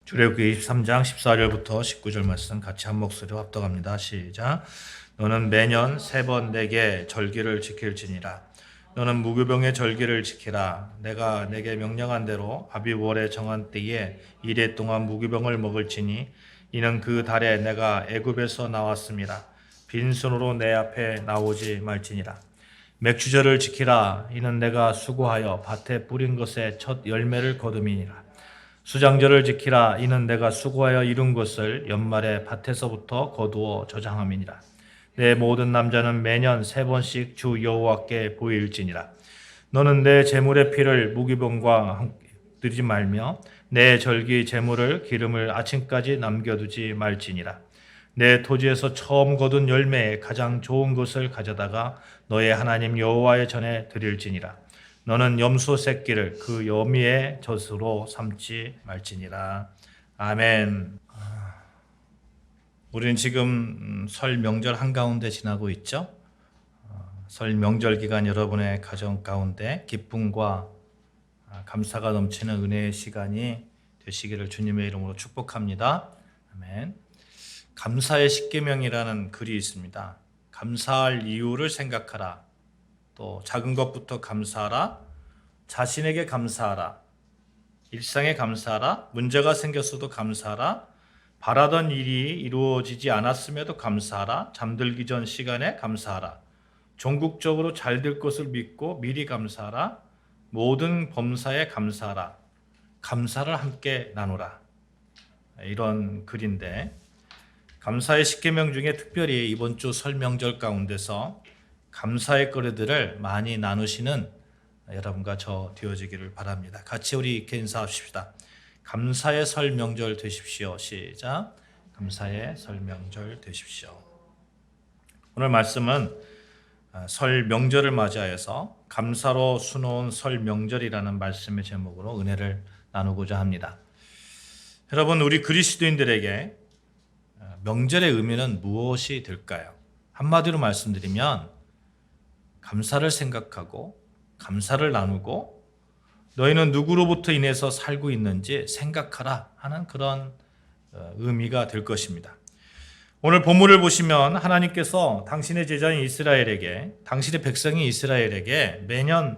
출애굽기 23장 14절부터 19절 말씀 같이 한 목소리로 합독합니다. 시작. 너는 매년 3번 내게 절기를 지킬지니라. 너는 무교병의 절기를 지키라. 내가 내게 명령한 대로 아비월에 정한 때에 이래 동안 무교병을 먹을지니 이는 그 달에 내가 애굽에서 나왔음이라. 빈손으로 내 앞에 나오지 말지니라. 맥주절을 지키라. 이는 내가 수고하여 밭에 뿌린 것의 첫 열매를 거둠이니라. 수장절을 지키라. 이는 내가 수고하여 이룬 것을 연말에 밭에서부터 거두어 저장함이니라. 내 모든 남자는 매년 3번씩 주 여호와께 보일지니라. 너는 내 제물의 피를 무기병과 함께 드리지 말며 내 절기 제물을 기름을 아침까지 남겨두지 말지니라. 내 토지에서 처음 거둔 열매에 가장 좋은 것을 가져다가 너의 하나님 여호와의 전에 드릴지니라. 너는 염소 새끼를 그 여미의 젖으로 삼지 말지니라. 아멘. 우리는 지금 설 명절 한가운데 지나고 있죠. 설 명절 기간 여러분의 가정 가운데 기쁨과 감사가 넘치는 은혜의 시간이 되시기를 주님의 이름으로 축복합니다. 아멘. 감사의 십계명이라는 글이 있습니다. 감사할 이유를 생각하라. 또 작은 것부터 감사하라. 자신에게 감사하라. 일상에 감사하라. 문제가 생겼어도 감사하라. 바라던 일이 이루어지지 않았음에도 감사하라. 잠들기 전 시간에 감사하라. 종국적으로 잘 될 것을 믿고 미리 감사하라. 모든 범사에 감사하라. 감사를 함께 나누라. 이런 글인데 감사의 십계명 중에 특별히 이번 주 설 명절 가운데서 감사의 거리들을 많이 나누시는 여러분과 저 되어지기를 바랍니다. 같이 우리 이렇게 인사합시다. 감사의 설 명절 되십시오. 시작. 감사의 설 명절 되십시오. 오늘 말씀은 설 명절을 맞이하여서 감사로 수놓은 설 명절이라는 말씀의 제목으로 은혜를 나누고자 합니다. 여러분, 우리 그리스도인들에게 명절의 의미는 무엇이 될까요? 한마디로 말씀드리면 감사를 생각하고 감사를 나누고 너희는 누구로부터 인해서 살고 있는지 생각하라 하는 그런 의미가 될 것입니다. 오늘 본문을 보시면 하나님께서 당신의 제자인 이스라엘에게, 당신의 백성인 이스라엘에게 매년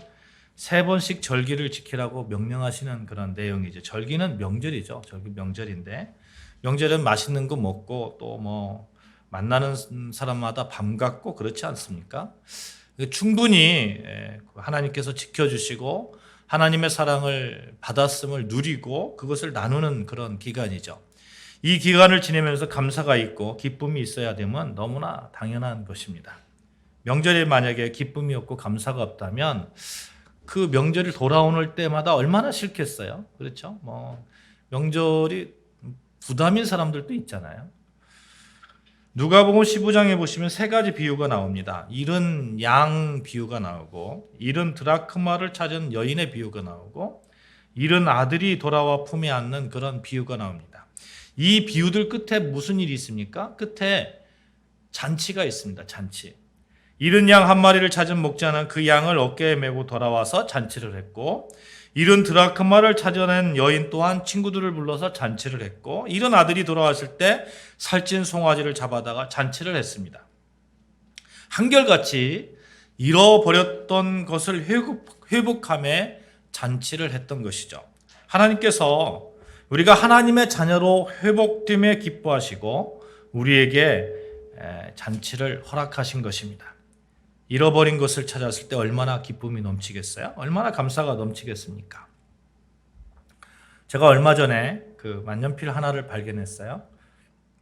3번씩 절기를 지키라고 명령하시는 그런 내용이죠. 절기는 명절이죠. 절기 명절인데 명절은 맛있는 거 먹고 또 뭐 만나는 사람마다 반갑고 그렇지 않습니까? 충분히 하나님께서 지켜주시고 하나님의 사랑을 받았음을 누리고 그것을 나누는 그런 기간이죠. 이 기간을 지내면서 감사가 있고 기쁨이 있어야 되면 너무나 당연한 것입니다. 명절에 만약에 기쁨이 없고 감사가 없다면 그 명절이 돌아오는 때마다 얼마나 싫겠어요. 그렇죠? 뭐 명절이 부담인 사람들도 있잖아요. 누가복음 15장에 보시면 3가지 비유가 나옵니다. 잃은 양 비유가 나오고, 잃은 드라크마를 찾은 여인의 비유가 나오고, 잃은 아들이 돌아와 품에 안는 그런 비유가 나옵니다. 이 비유들 끝에 무슨 일이 있습니까? 끝에 잔치가 있습니다. 잔치. 잃은 양 한 마리를 찾은 목자는 그 양을 어깨에 메고 돌아와서 잔치를 했고, 잃은 드라크마를 찾아낸 여인 또한 친구들을 불러서 잔치를 했고, 잃은 아들이 돌아왔을 때 살찐 송아지를 잡아다가 잔치를 했습니다. 한결같이 잃어버렸던 것을 회복함에 잔치를 했던 것이죠. 하나님께서 우리가 하나님의 자녀로 회복됨에 기뻐하시고 우리에게 잔치를 허락하신 것입니다. 잃어버린 것을 찾았을 때 얼마나 기쁨이 넘치겠어요? 얼마나 감사가 넘치겠습니까? 제가 얼마 전에 그 만년필 하나를 발견했어요.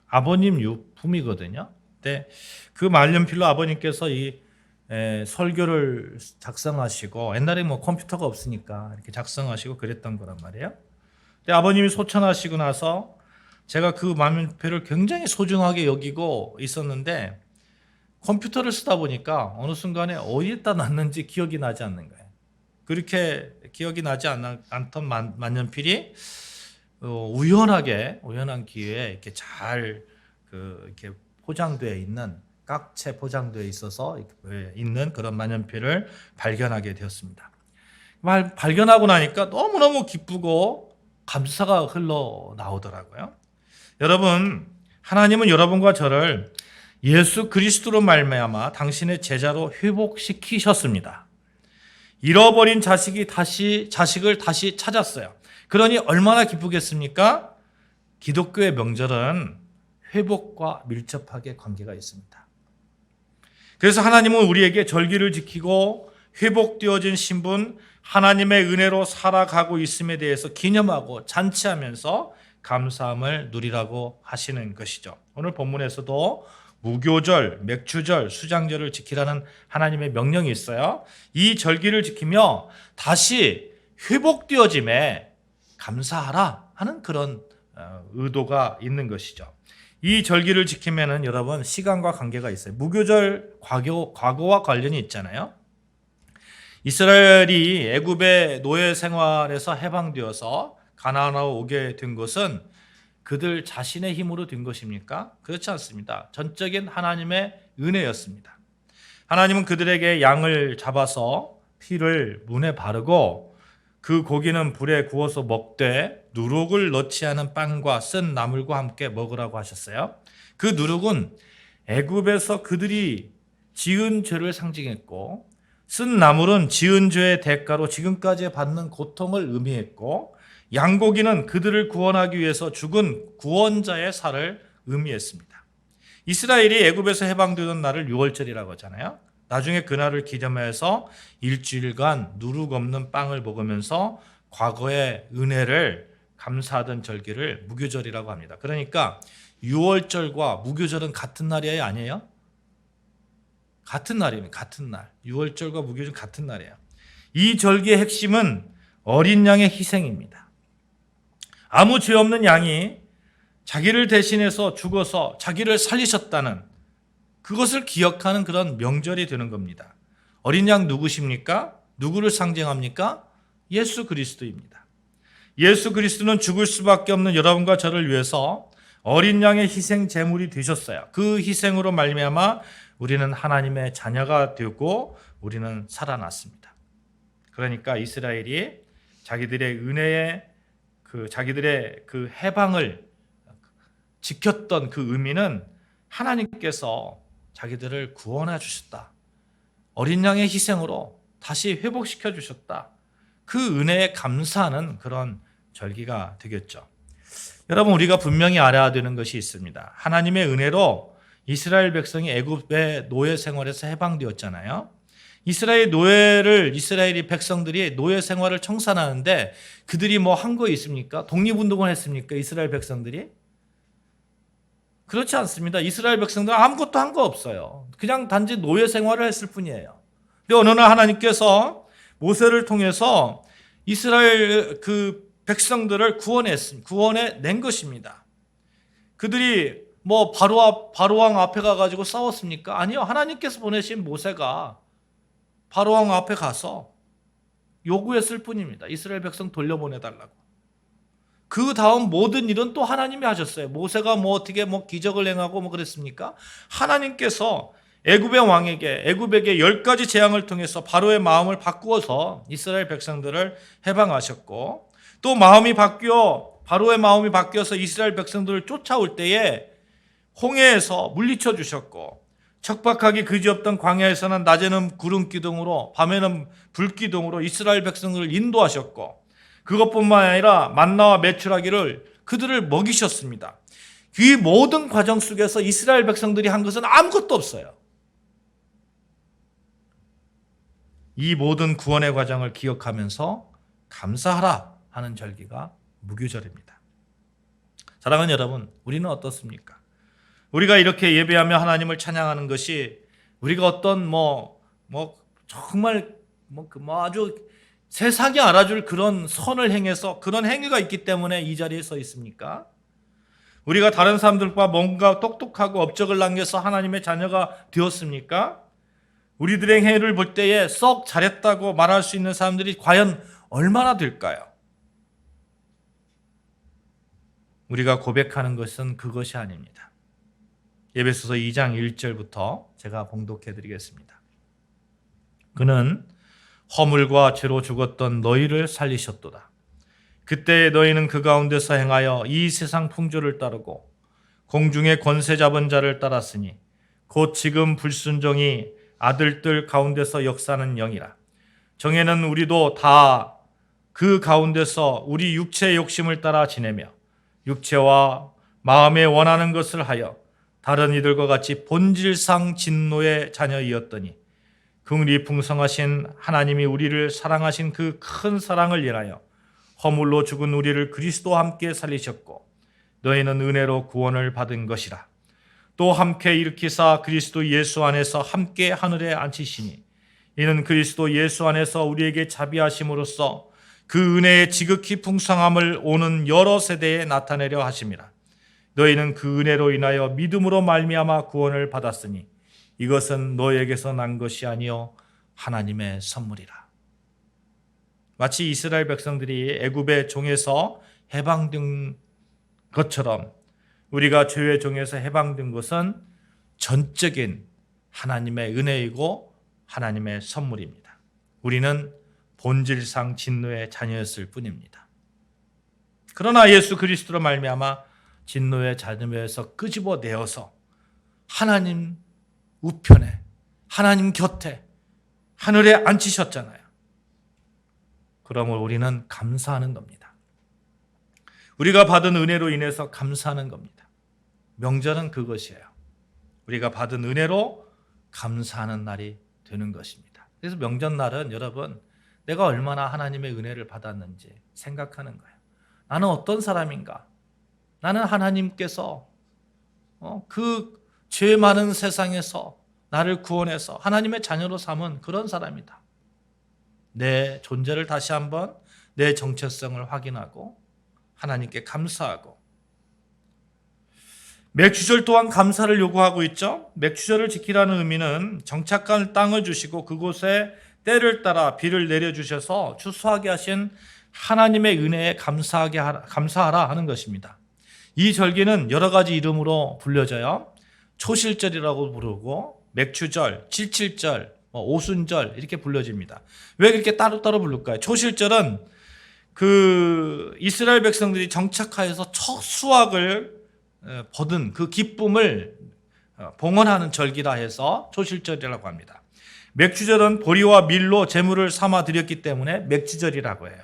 아버님 유품이거든요. 근데 그 만년필로 아버님께서 이 설교를 작성하시고, 옛날에 뭐 컴퓨터가 없으니까 이렇게 작성하시고 그랬던 거란 말이에요. 근데 아버님이 소천하시고 나서 제가 그 만년필을 굉장히 소중하게 여기고 있었는데 컴퓨터를 쓰다 보니까 어느 순간에 어디에다 놨는지 기억이 나지 않는 거예요. 그렇게 기억이 나지 않던 만년필이 우연한 기회에 이렇게 잘 이렇게 포장되어 있는, 깍채 포장되어 있어서 있는 그런 만년필을 발견하게 되었습니다. 발견하고 나니까 너무너무 기쁘고 감사가 흘러나오더라고요. 여러분, 하나님은 여러분과 저를 예수 그리스도로 말미암아 당신의 제자로 회복시키셨습니다. 잃어버린 자식을 다시 찾았어요. 그러니 얼마나 기쁘겠습니까? 기독교의 명절은 회복과 밀접하게 관계가 있습니다. 그래서 하나님은 우리에게 절기를 지키고 회복되어진 신분, 하나님의 은혜로 살아가고 있음에 대해서 기념하고 잔치하면서 감사함을 누리라고 하시는 것이죠. 오늘 본문에서도 무교절, 맥주절, 수장절을 지키라는 하나님의 명령이 있어요. 이 절기를 지키며 다시 회복되어짐에 감사하라 하는 그런 의도가 있는 것이죠. 이 절기를 지키면은 여러분 시간과 관계가 있어요. 무교절 과거와 관련이 있잖아요. 이스라엘이 애굽의 노예 생활에서 해방되어서 가나안으로 오게 된 것은 그들 자신의 힘으로 된 것입니까? 그렇지 않습니다. 전적인 하나님의 은혜였습니다. 하나님은 그들에게 양을 잡아서 피를 문에 바르고 그 고기는 불에 구워서 먹되 누룩을 넣지 않은 빵과 쓴 나물과 함께 먹으라고 하셨어요. 그 누룩은 애굽에서 그들이 지은 죄를 상징했고 쓴 나물은 지은 죄의 대가로 지금까지 받는 고통을 의미했고 양고기는 그들을 구원하기 위해서 죽은 구원자의 살을 의미했습니다. 이스라엘이 애굽에서 해방되던 날을 유월절이라고 하잖아요. 나중에 그날을 기념해서 일주일간 누룩 없는 빵을 먹으면서 과거의 은혜를 감사하던 절기를 무교절이라고 합니다. 그러니까 유월절과 무교절은 같은 날이 아니에요? 같은 날입니다. 같은 날. 유월절과 무교절 같은 날이에요. 이 절기의 핵심은 어린 양의 희생입니다. 아무 죄 없는 양이 자기를 대신해서 죽어서 자기를 살리셨다는 그것을 기억하는 그런 명절이 되는 겁니다. 어린 양 누구십니까? 누구를 상징합니까? 예수 그리스도입니다. 예수 그리스도는 죽을 수밖에 없는 여러분과 저를 위해서 어린 양의 희생 제물이 되셨어요. 그 희생으로 말미암아 우리는 하나님의 자녀가 되고 우리는 살아났습니다. 그러니까 이스라엘이 자기들의 은혜에 자기들의 그 해방을 지켰던 그 의미는 하나님께서 자기들을 구원해 주셨다. 어린 양의 희생으로 다시 회복시켜 주셨다. 그 은혜에 감사하는 그런 절기가 되겠죠. 여러분, 우리가 분명히 알아야 되는 것이 있습니다. 하나님의 은혜로 이스라엘 백성이 애굽의 노예 생활에서 해방되었잖아요. 이스라엘이 백성들이 노예 생활을 청산하는데 그들이 뭐 한 거 있습니까? 독립운동을 했습니까? 이스라엘 백성들이? 그렇지 않습니다. 이스라엘 백성들은 아무것도 한 거 없어요. 그냥 단지 노예 생활을 했을 뿐이에요. 근데 어느 날 하나님께서 모세를 통해서 이스라엘 그 백성들을 구원해낸 것입니다. 그들이 뭐 바로왕 앞에 가가지고 싸웠습니까? 아니요. 하나님께서 보내신 모세가 바로왕 앞에 가서 요구했을 뿐입니다. 이스라엘 백성 돌려보내달라고. 그 다음 모든 일은 또 하나님이 하셨어요. 모세가 어떻게 기적을 행하고 그랬습니까? 하나님께서 애굽에게 10가지 재앙을 통해서 바로의 마음을 바꾸어서 이스라엘 백성들을 해방하셨고, 또 바로의 마음이 바뀌어서 이스라엘 백성들을 쫓아올 때에 홍해에서 물리쳐 주셨고, 척박하기 그지없던 광야에서는 낮에는 구름 기둥으로 밤에는 불 기둥으로 이스라엘 백성들을 인도하셨고, 그것뿐만 아니라 만나와 메추라기를 그들을 먹이셨습니다. 이 모든 과정 속에서 이스라엘 백성들이 한 것은 아무것도 없어요. 이 모든 구원의 과정을 기억하면서 감사하라 하는 절기가 무교절입니다. 사랑하는 여러분, 우리는 어떻습니까? 우리가 이렇게 예배하며 하나님을 찬양하는 것이 우리가 어떤 정말 아주 세상이 알아줄 그런 선을 행해서 그런 행위가 있기 때문에 이 자리에 서 있습니까? 우리가 다른 사람들과 뭔가 똑똑하고 업적을 남겨서 하나님의 자녀가 되었습니까? 우리들의 행위를 볼 때에 썩 잘했다고 말할 수 있는 사람들이 과연 얼마나 될까요? 우리가 고백하는 것은 그것이 아닙니다. 에베소서 2장 1절부터 제가 봉독해 드리겠습니다. 그는 허물과 죄로 죽었던 너희를 살리셨도다. 그때 너희는 그 가운데서 행하여 이 세상 풍조를 따르고 공중의 권세 잡은 자를 따랐으니 곧 지금 불순종이 아들들 가운데서 역사하는 영이라. 정에는 우리도 다 그 가운데서 우리 육체의 욕심을 따라 지내며 육체와 마음에 원하는 것을 하여 다른 이들과 같이 본질상 진노의 자녀이었더니 긍휼이 풍성하신 하나님이 우리를 사랑하신 그 큰 사랑을 인하여 허물로 죽은 우리를 그리스도와 함께 살리셨고 너희는 은혜로 구원을 받은 것이라. 또 함께 일으키사 그리스도 예수 안에서 함께 하늘에 앉히시니 이는 그리스도 예수 안에서 우리에게 자비하심으로써 그 은혜의 지극히 풍성함을 오는 여러 세대에 나타내려 하심이라. 너희는 그 은혜로 인하여 믿음으로 말미암아 구원을 받았으니 이것은 너희에게서 난 것이 아니요 하나님의 선물이라. 마치 이스라엘 백성들이 애굽의 종에서 해방된 것처럼 우리가 죄의 종에서 해방된 것은 전적인 하나님의 은혜이고 하나님의 선물입니다. 우리는 본질상 진노의 자녀였을 뿐입니다. 그러나 예수 그리스도로 말미암아 진노의 자녀에서 끄집어내어서 하나님 우편에, 하나님 곁에, 하늘에 앉히셨잖아요. 그러므로 우리는 감사하는 겁니다. 우리가 받은 은혜로 인해서 감사하는 겁니다. 명절은 그것이에요. 우리가 받은 은혜로 감사하는 날이 되는 것입니다. 그래서 명절날은 여러분, 내가 얼마나 하나님의 은혜를 받았는지 생각하는 거예요. 나는 어떤 사람인가? 나는 하나님께서 그 죄 많은 세상에서 나를 구원해서 하나님의 자녀로 삼은 그런 사람이다. 내 존재를 다시 한번 내 정체성을 확인하고 하나님께 감사하고, 맥주절 또한 감사를 요구하고 있죠. 맥주절을 지키라는 의미는 정착한 땅을 주시고 그곳에 때를 따라 비를 내려주셔서 추수하게 하신 하나님의 은혜에 감사하라 하는 것입니다. 이 절기는 여러 가지 이름으로 불려져요. 초실절이라고 부르고 맥추절, 칠칠절, 오순절 이렇게 불려집니다. 왜 그렇게 따로따로 부를까요? 초실절은 그 이스라엘 백성들이 정착하여서 첫 수확을 거둔 그 기쁨을 봉헌하는 절기라 해서 초실절이라고 합니다. 맥추절은 보리와 밀로 제물을 삼아 드렸기 때문에 맥추절이라고 해요.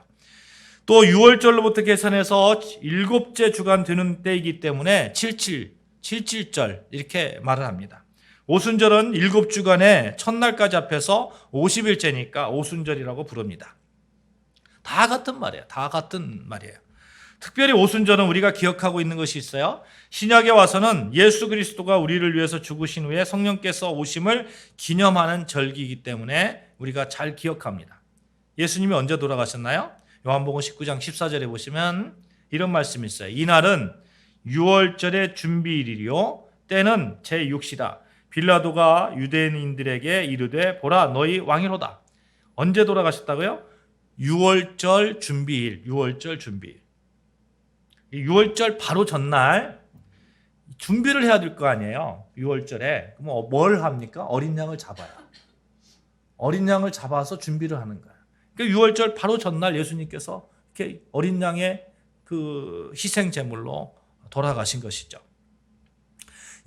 또 6월절로부터 계산해서 7째 주간 되는 때이기 때문에 칠칠절 이렇게 말을 합니다. 오순절은 7주간의 첫날까지 합해서 50일째니까 오순절이라고 부릅니다. 다 같은 말이에요. 다 같은 말이에요. 특별히 오순절은 우리가 기억하고 있는 것이 있어요. 신약에 와서는 예수 그리스도가 우리를 위해서 죽으신 후에 성령께서 오심을 기념하는 절기이기 때문에 우리가 잘 기억합니다. 예수님이 언제 돌아가셨나요? 요한복음 19장 14절에 보시면 이런 말씀이 있어요. 이날은 6월절의 준비일이요 때는 제6시다. 빌라도가 유대인들에게 이르되 보라 너희 왕이로다. 언제 돌아가셨다고요? 6월절 준비일. 6월절 준비일. 6월절 바로 전날 준비를 해야 될 거 아니에요. 6월절에. 그럼 뭘 합니까? 어린 양을 잡아요. 어린 양을 잡아서 준비를 하는 거예요. 그러니까 6월절 바로 전날 예수님께서 이렇게 어린 양의 그 희생 제물로 돌아가신 것이죠.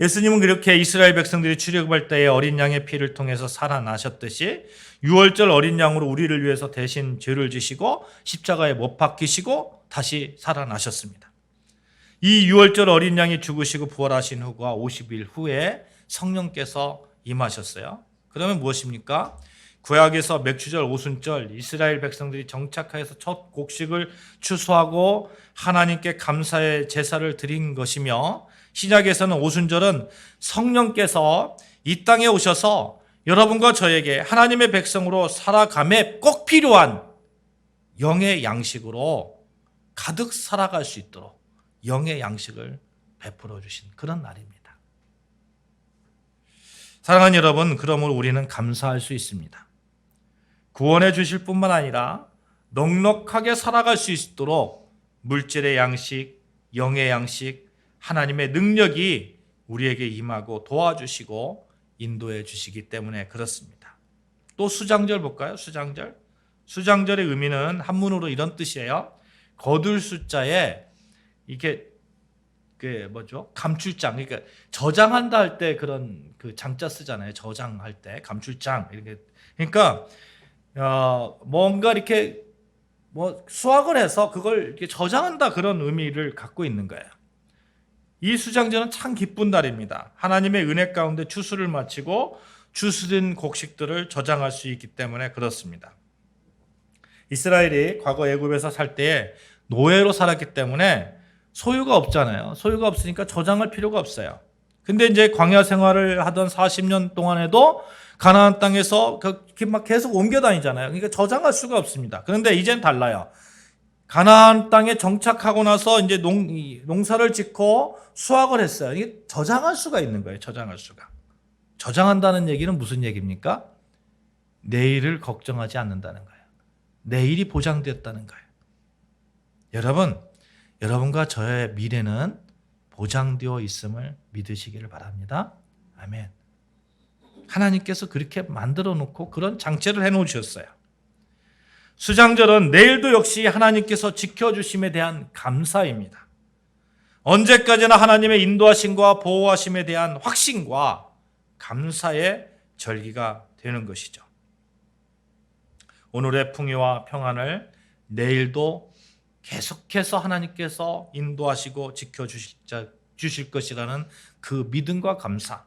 예수님은 그렇게 이스라엘 백성들이 출애굽할 때에 어린 양의 피를 통해서 살아나셨듯이 6월절 어린 양으로 우리를 위해서 대신 죄를 지시고 십자가에 못 박히시고 다시 살아나셨습니다. 이 6월절 어린 양이 죽으시고 부활하신 후가 50일 후에 성령께서 임하셨어요. 그러면 무엇입니까? 구약에서 맥추절, 오순절 이스라엘 백성들이 정착하여서 첫 곡식을 추수하고 하나님께 감사의 제사를 드린 것이며, 신약에서는 오순절은 성령께서 이 땅에 오셔서 여러분과 저에게 하나님의 백성으로 살아감에 꼭 필요한 영의 양식으로 가득 살아갈 수 있도록 영의 양식을 베풀어 주신 그런 날입니다. 사랑하는 여러분, 그러므로 우리는 감사할 수 있습니다. 구원해 주실 뿐만 아니라 넉넉하게 살아갈 수 있도록 물질의 양식, 영의 양식, 하나님의 능력이 우리에게 임하고 도와주시고 인도해 주시기 때문에 그렇습니다. 또 수장절 볼까요? 수장절. 수장절의 의미는 한문으로 이런 뜻이에요. 거둘 숫자에 이게 그 뭐죠? 감출장. 그러니까 저장한다 할 때 그런 그 장자 쓰잖아요. 저장할 때 감출장 이렇게. 그러니까 뭔가 이렇게 뭐 수확을 해서 그걸 이렇게 저장한다 그런 의미를 갖고 있는 거예요. 이 수장절은 참 기쁜 날입니다. 하나님의 은혜 가운데 추수를 마치고 추수된 곡식들을 저장할 수 있기 때문에 그렇습니다. 이스라엘이 과거 애굽에서 살 때에 노예로 살았기 때문에 소유가 없잖아요. 소유가 없으니까 저장할 필요가 없어요. 근데 이제 광야 생활을 하던 40년 동안에도 가나안 땅에서 막 계속 옮겨 다니잖아요. 그러니까 저장할 수가 없습니다. 그런데 이젠 달라요. 가나안 땅에 정착하고 나서 이제 농사를 짓고 수확을 했어요. 이게 저장할 수가 있는 거예요. 저장할 수가. 저장한다는 얘기는 무슨 얘기입니까? 내일을 걱정하지 않는다는 거예요. 내일이 보장됐다는 거예요. 여러분과 저의 미래는 보장되어 있음을 믿으시기를 바랍니다. 아멘. 하나님께서 그렇게 만들어 놓고 그런 장치를 해 놓으셨어요. 수장절은 내일도 역시 하나님께서 지켜주심에 대한 감사입니다. 언제까지나 하나님의 인도하심과 보호하심에 대한 확신과 감사의 절기가 되는 것이죠. 오늘의 풍요와 평안을 내일도 계속해서 하나님께서 인도하시고 지켜주실 것이라는 그 믿음과 감사,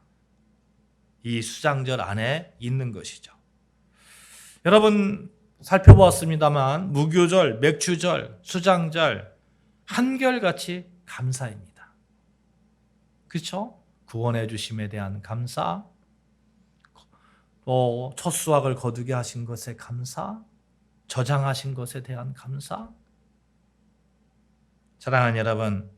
이 수장절 안에 있는 것이죠. 여러분 살펴보았습니다만 무교절, 맥주절, 수장절 한결같이 감사입니다. 그렇죠? 구원해 주심에 대한 감사, 또 첫 수확을 거두게 하신 것에 감사, 저장하신 것에 대한 감사. 사랑하는 여러분,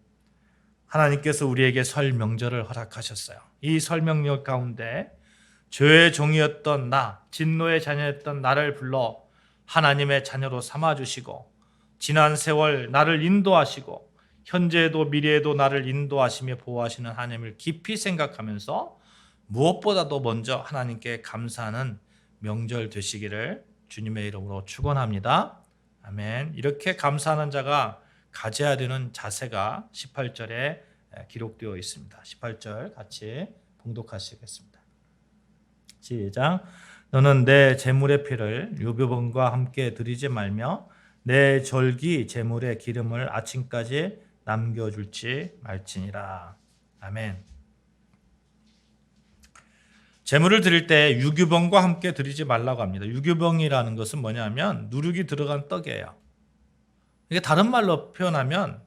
하나님께서 우리에게 설 명절을 허락하셨어요. 이 설 명절 가운데 죄의 종이었던 나, 진노의 자녀였던 나를 불러 하나님의 자녀로 삼아주시고 지난 세월 나를 인도하시고 현재에도 미래에도 나를 인도하시며 보호하시는 하나님을 깊이 생각하면서 무엇보다도 먼저 하나님께 감사하는 명절 되시기를 주님의 이름으로 축원합니다. 아멘. 이렇게 감사하는 자가 가져야 되는 자세가 18절에 기록되어 있습니다. 18절 같이 봉독하시겠습니다. 시작. 너는 내 제물의 피를 유교번과 함께 드리지 말며 내 절기 제물의 기름을 아침까지 남겨줄지 말지니라. 아멘. 제물을 드릴 때 유교병과 함께 드리지 말라고 합니다. 유교병이라는 것은 뭐냐면 누룩이 들어간 떡이에요. 이게 다른 말로 표현하면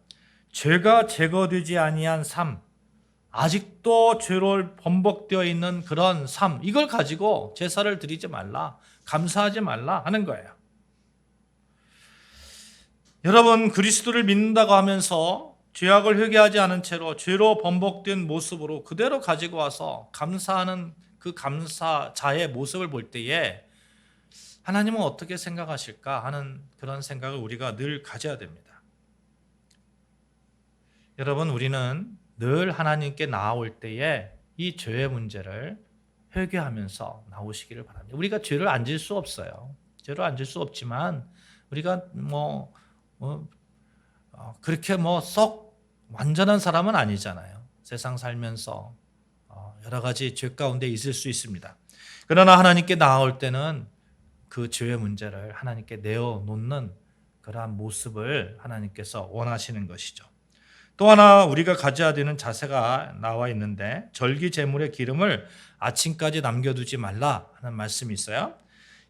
죄가 제거되지 아니한 삶, 아직도 죄로 번복되어 있는 그런 삶, 이걸 가지고 제사를 드리지 말라, 감사하지 말라 하는 거예요. 여러분, 그리스도를 믿는다고 하면서 죄악을 회개하지 않은 채로 죄로 번복된 모습으로 그대로 가지고 와서 감사하는 그 감사자의 모습을 볼 때에 하나님은 어떻게 생각하실까 하는 그런 생각을 우리가 늘 가져야 됩니다. 여러분, 우리는 늘 하나님께 나아올 때에 이 죄의 문제를 회개하면서 나오시기를 바랍니다. 우리가 죄를 안 질 수 없어요. 죄를 안 질 수 없지만 우리가 그렇게 썩 완전한 사람은 아니잖아요. 세상 살면서 여러 가지 죄 가운데 있을 수 있습니다. 그러나 하나님께 나아올 때는 그 죄의 문제를 하나님께 내어놓는 그러한 모습을 하나님께서 원하시는 것이죠. 또 하나 우리가 가져야 되는 자세가 나와 있는데 절기 제물의 기름을 아침까지 남겨두지 말라 하는 말씀이 있어요.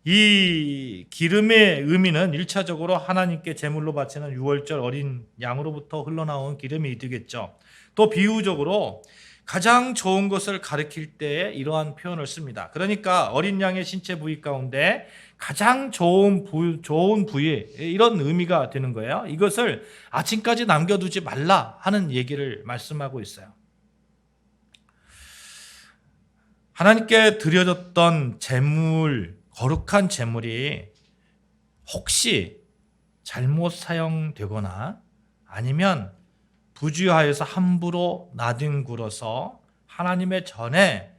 이 기름의 의미는 1차적으로 하나님께 제물로 바치는 유월절 어린 양으로부터 흘러나온 기름이 되겠죠. 또 비유적으로 가장 좋은 것을 가리킬 때에 이러한 표현을 씁니다. 그러니까 어린 양의 신체 부위 가운데 가장 좋은 부위, 이런 의미가 되는 거예요. 이것을 아침까지 남겨두지 말라 하는 얘기를 말씀하고 있어요. 하나님께 드려졌던 제물, 거룩한 제물이 혹시 잘못 사용되거나 아니면 부주의하여서 함부로 나뒹굴어서 하나님의 전에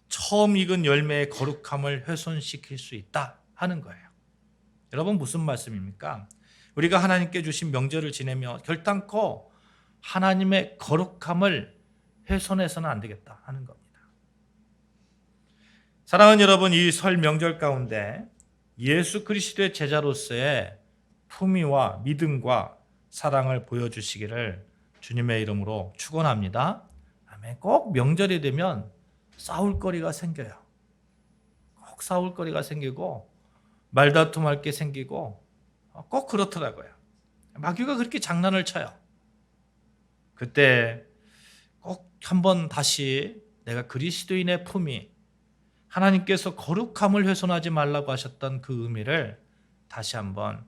처음 익은 열매의 거룩함을 훼손시킬 수 있다 하는 거예요. 여러분, 무슨 말씀입니까? 우리가 하나님께 주신 명절을 지내며 결단코 하나님의 거룩함을 훼손해서는 안 되겠다 하는 겁니다. 사랑하는 여러분, 이 설 명절 가운데 예수 그리스도의 제자로서의 품위와 믿음과 사랑을 보여주시기를 주님의 이름으로 축원합니다. 아멘. 꼭 명절이 되면 싸울거리가 생겨요. 꼭 싸울거리가 생기고 말다툼할 게 생기고 꼭 그렇더라고요. 마귀가 그렇게 장난을 쳐요. 그때 꼭 한번 다시 내가 그리스도인의 품위, 하나님께서 거룩함을 훼손하지 말라고 하셨던 그 의미를 다시 한번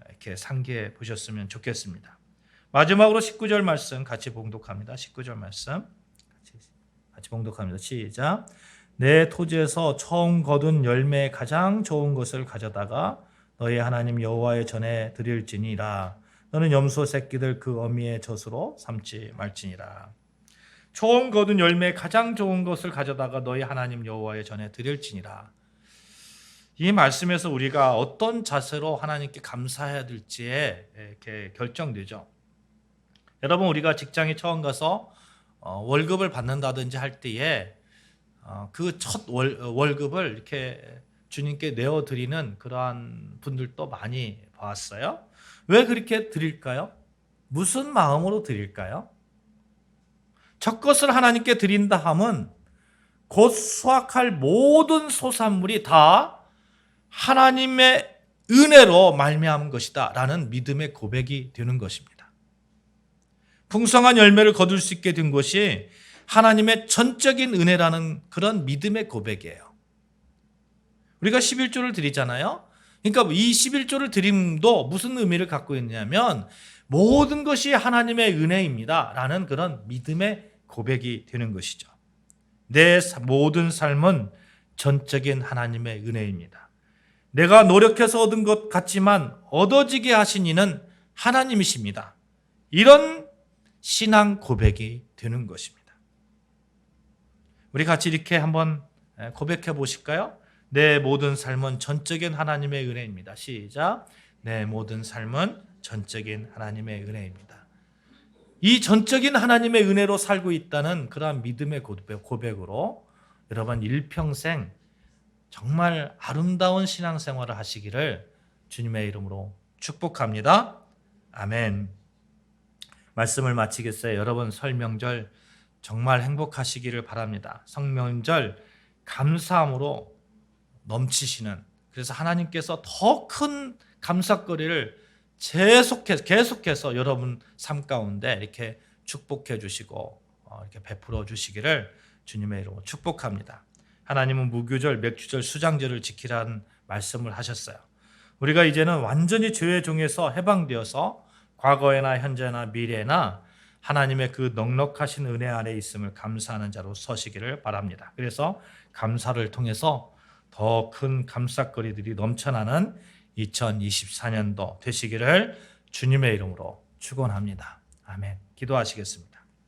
이렇게 상기해 보셨으면 좋겠습니다. 마지막으로 19절 말씀 같이 봉독합니다. 19절 말씀 같이 봉독합니다. 시작. 내 토지에서 처음 거둔 열매의 가장 좋은 것을 가져다가 너희 하나님 여호와의 전에 드릴지니라. 너는 염소 새끼들 그 어미의 젖으로 삼지 말지니라. 처음 거둔 열매의 가장 좋은 것을 가져다가 너희 하나님 여호와의 전에 드릴지니라. 이 말씀에서 우리가 어떤 자세로 하나님께 감사해야 될지에 이렇게 결정되죠. 여러분, 우리가 직장에 처음 가서 월급을 받는다든지 할 때에 그 첫 월급을 이렇게 주님께 내어드리는 그러한 분들도 많이 봤어요. 왜 그렇게 드릴까요? 무슨 마음으로 드릴까요? 첫 것을 하나님께 드린다 함은 곧 수확할 모든 소산물이 다 하나님의 은혜로 말미암은 것이다 라는 믿음의 고백이 되는 것입니다. 풍성한 열매를 거둘 수 있게 된 것이 하나님의 전적인 은혜라는 그런 믿음의 고백이에요. 우리가 11조를 드리잖아요. 그러니까 이 11조를 드림도 무슨 의미를 갖고 있냐면 모든 것이 하나님의 은혜입니다 라는 그런 믿음의 고백이 되는 것이죠. 내 모든 삶은 전적인 하나님의 은혜입니다. 내가 노력해서 얻은 것 같지만 얻어지게 하신 이는 하나님이십니다. 이런 신앙 고백이 되는 것입니다. 우리 같이 이렇게 한번 고백해 보실까요? 내 모든 삶은 전적인 하나님의 은혜입니다. 시작. 내 모든 삶은 전적인 하나님의 은혜입니다. 이 전적인 하나님의 은혜로 살고 있다는 그러한 믿음의 고백으로 여러분 일평생 정말 아름다운 신앙생활을 하시기를 주님의 이름으로 축복합니다. 아멘. 말씀을 마치겠어요. 여러분 설 명절 정말 행복하시기를 바랍니다. 성명절 감사함으로 넘치시는, 그래서 하나님께서 더 큰 감사거리를 계속해서 여러분 삶 가운데 이렇게 축복해 주시고 이렇게 베풀어 주시기를 주님의 이름으로 축복합니다. 하나님은 무교절, 맥주절, 수장절을 지키라는 말씀을 하셨어요. 우리가 이제는 완전히 죄의 종에서 해방되어서 과거에나 현재나 미래나 하나님의 그 넉넉하신 은혜 아래 있음을 감사하는 자로 서시기를 바랍니다. 그래서 감사를 통해서 더 큰 감사거리들이 넘쳐나는 2024년도 되시기를 주님의 이름으로 축원합니다. 아멘. 기도하시겠습니다.